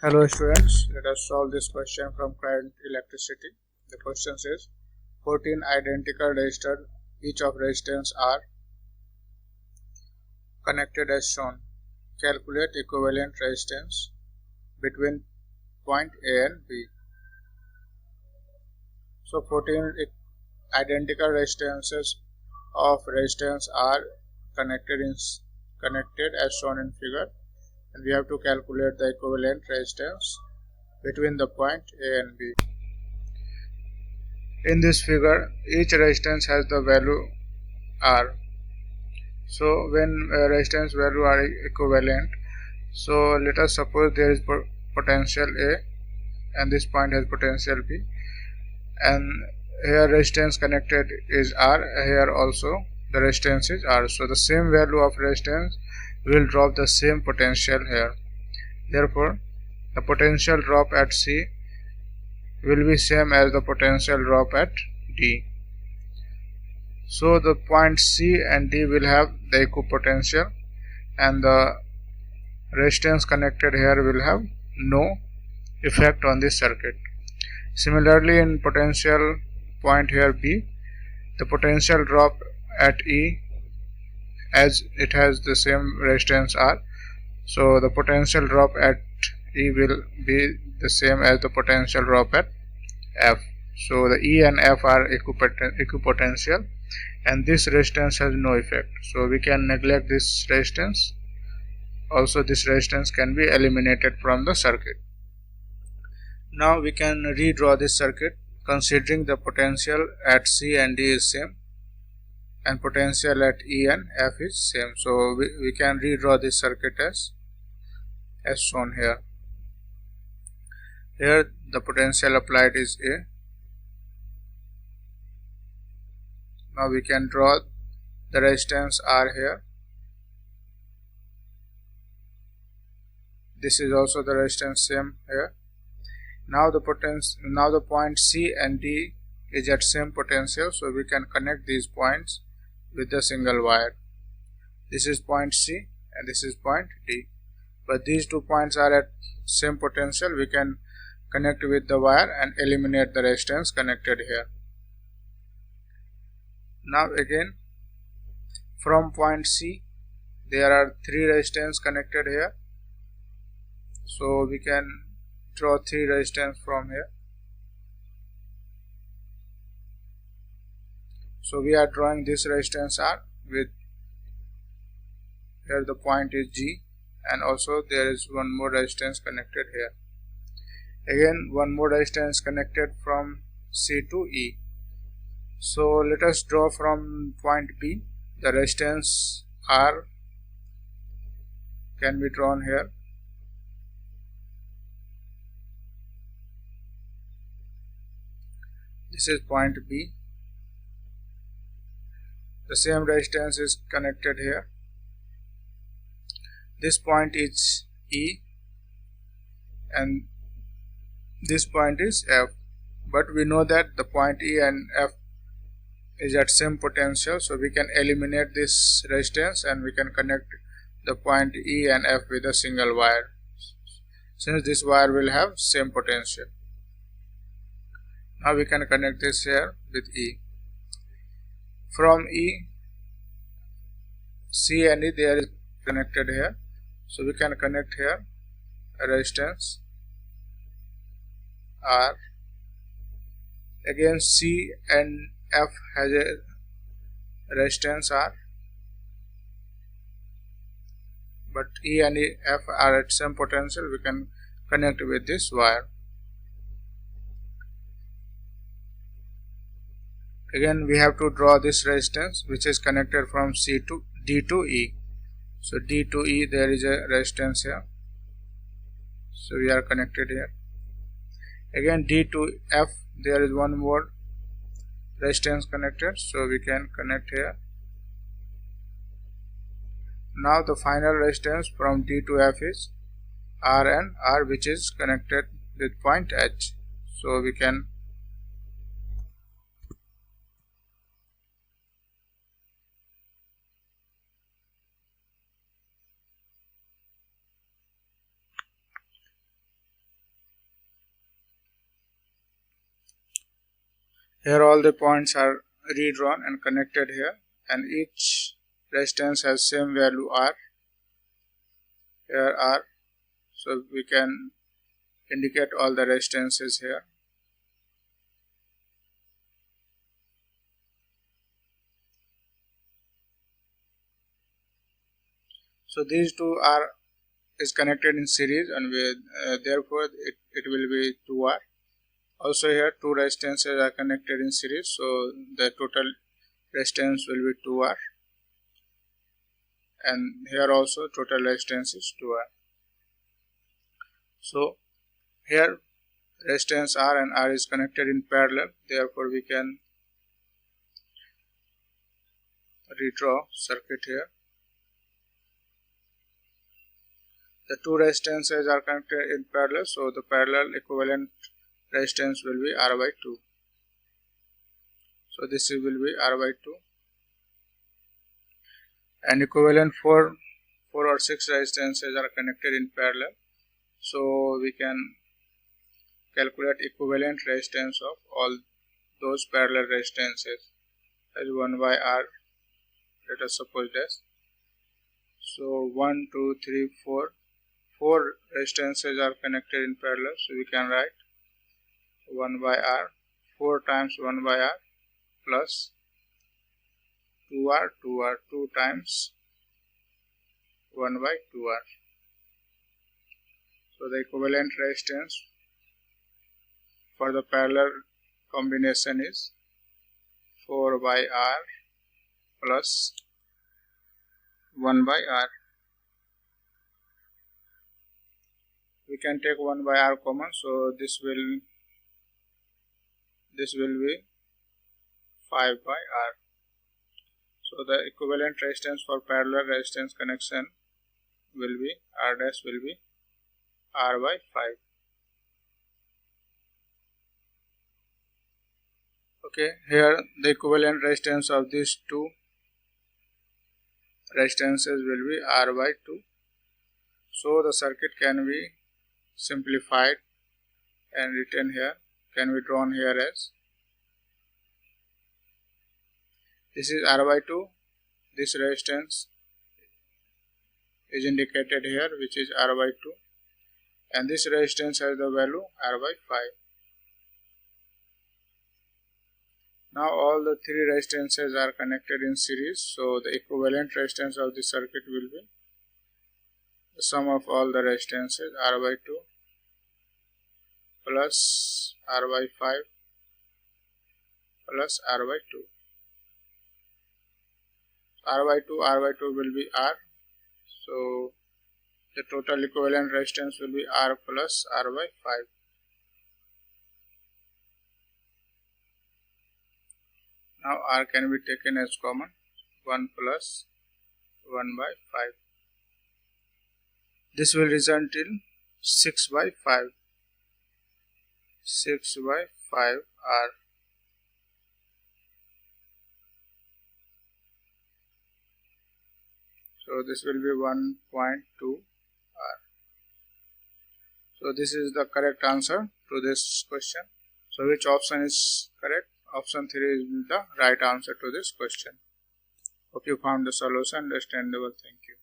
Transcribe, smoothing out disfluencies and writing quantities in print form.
Hello students, let us solve this question from current electricity. The question says 14 identical resistors, each of resistance are connected as shown. Calculate equivalent resistance between point A and B. So 14 identical resistances of resistance are connected as shown in figure, and we have to calculate the equivalent resistance between the point A and B. In this figure, each resistance has the value R. So when resistance value are equivalent, so let us suppose there is potential A and this point has potential B, and here resistance connected is R, here also the resistance is R. So the same value of resistance will drop the same potential here. Therefore, the potential drop at C will be same as the potential drop at D. So the point C and D will have the equipotential, and the resistance connected here will have no effect on this circuit. Similarly, in potential point here B, the potential drop at E, as it has the same resistance R, so the potential drop at E will be the same as the potential drop at F. So the E and F are equipotential, and this resistance has no effect, so we can neglect this resistance. Also, this resistance can be eliminated from the circuit. Now we can redraw this circuit considering the potential at C and D is same and potential at E and F is same. So we can redraw this circuit as shown here. Here the potential applied is A. Now we can draw the resistance R here. This is also the resistance same here. Now the point C and D is at same potential, so we can connect these points with the single wire. This is point C and this is point D, but these two points are at same potential. We can connect with the wire and eliminate the resistance connected here. Now again, from point C there are three resistance connected here, so we can draw three resistance from here. So we are drawing this resistance R with, here the point is G, and also there is one more resistance connected here. Again, one more resistance connected from C to E. So let us draw from point B. The resistance R can be drawn here. This is point B. The same resistance is connected here. This point is E and this point is F, but we know that the point E and F is at same potential, so we can eliminate this resistance and we can connect the point E and F with a single wire, since this wire will have same potential. Now we can connect this here with E. From E, C and E there is connected here, so we can connect here a resistance R. Again, C and F has a resistance R, but E and F are at same potential. We can connect with this wire. Again, we have to draw this resistance which is connected from C to D to E. So D to E there is a resistance here, so we are connected here. Again, D to F there is one more resistance connected, so we can connect here. Now the final resistance from D to F is R and R, which is connected with point H, so we can Here all the points are redrawn and connected here, and each resistance has same value R. Here R, so we can indicate all the resistances here. So these two are is connected in series, and therefore it will be 2R. Also here two resistances are connected in series, so the total resistance will be 2R, and here also total resistance is 2R. So here resistance R and R is connected in parallel, therefore we can redraw circuit here. The two resistances are connected in parallel, so the parallel equivalent resistance will be R by 2. So this will be R by 2. And equivalent 4 or 6 resistances are connected in parallel. So we can calculate equivalent resistance of all those parallel resistances as 1 by R. Let us suppose this. So 1, 2, 3, 4. 4 resistances are connected in parallel, so we can write 1 by R, 4 times 1 by R plus 2R, 2 times 1 by 2R. So the equivalent resistance for the parallel combination is 4 by R plus 1 by R. We can take 1 by R common, so this will be 5 by R. So the equivalent resistance for parallel resistance connection will be R dash will be R by 5. Okay, here the equivalent resistance of these two resistances will be R by 2. So the circuit can be simplified and written here, can be drawn here as this is R by 2, this resistance is indicated here, which is R by 2, and this resistance has the value R by 5. Now all the three resistances are connected in series, so the equivalent resistance of the circuit will be the sum of all the resistances R by 2 plus R by 5 plus R by 2. R by 2 will be R, so the total equivalent resistance will be R plus R by 5. Now R can be taken as common, 1 plus 1 by 5. This will result in 6 by 5. 6 by 5 R. So this will be 1.2 R. So this is the correct answer to this question. So which option is correct? Option 3 is the right answer to this question. Hope you found the solution understandable. Thank you.